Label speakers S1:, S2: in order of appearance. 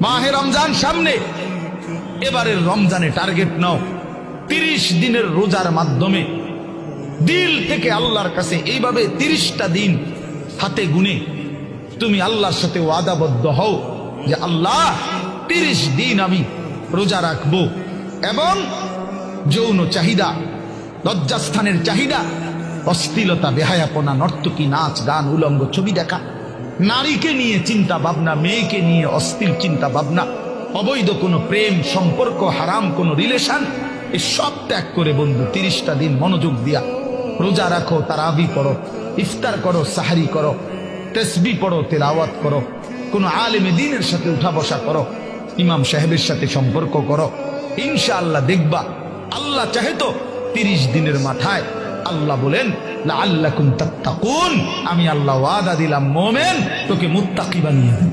S1: মাহে রমজান সামনে, এবারের রমজানে টার্গেট নাও 30 দিনের রোজার মাধ্যমে দিল থেকে আল্লাহর কাছে এইভাবে 30টা দিন হাতে গুনে তুমি আল্লাহর সাথে ওয়াদাবদ্ধ হও যে আল্লাহ 30 দিন আমি রোজা রাখবো। এবং যৌন চাহিদা, লজ্জাস্থানের চাহিদা, অশ্লীলতা, বেহায়াপনা, নর্তকী, নাচ গান, উলঙ্গ ছবি দেখা, নারীকে নিয়ে চিন্তা ভাবনা, মেয়েকে নিয়ে অশ্লীল চিন্তা ভাবনা, অবৈধ কোনো প্রেম সম্পর্ক, হারাম কোনো রিলেশন, এ সব ত্যাগ করে বন্ধু 30টা দিন মনোযোগ দিয়া রোজা রাখো, তারাবি পড়ো, ইফতার করো, সাহারি করো, তাসবিহ পড়ো, তেলাওয়াত করো, কোনো আলেমে দ্বীনের সাথে উঠা বসা করো, ইমাম সাহেবের সাথে সম্পর্ক করো। ইনশাআল্লাহ দেখবা আল্লাহ চাহে তো 30 দিনের মাথায় আল্লাহ বলেন লাআল্লাকুম তাত্তাকুন, আমি আল্লাহ ওয়াদা দিলাম মোমেন তোকে মুত্তাকি বানিয়ে দেব।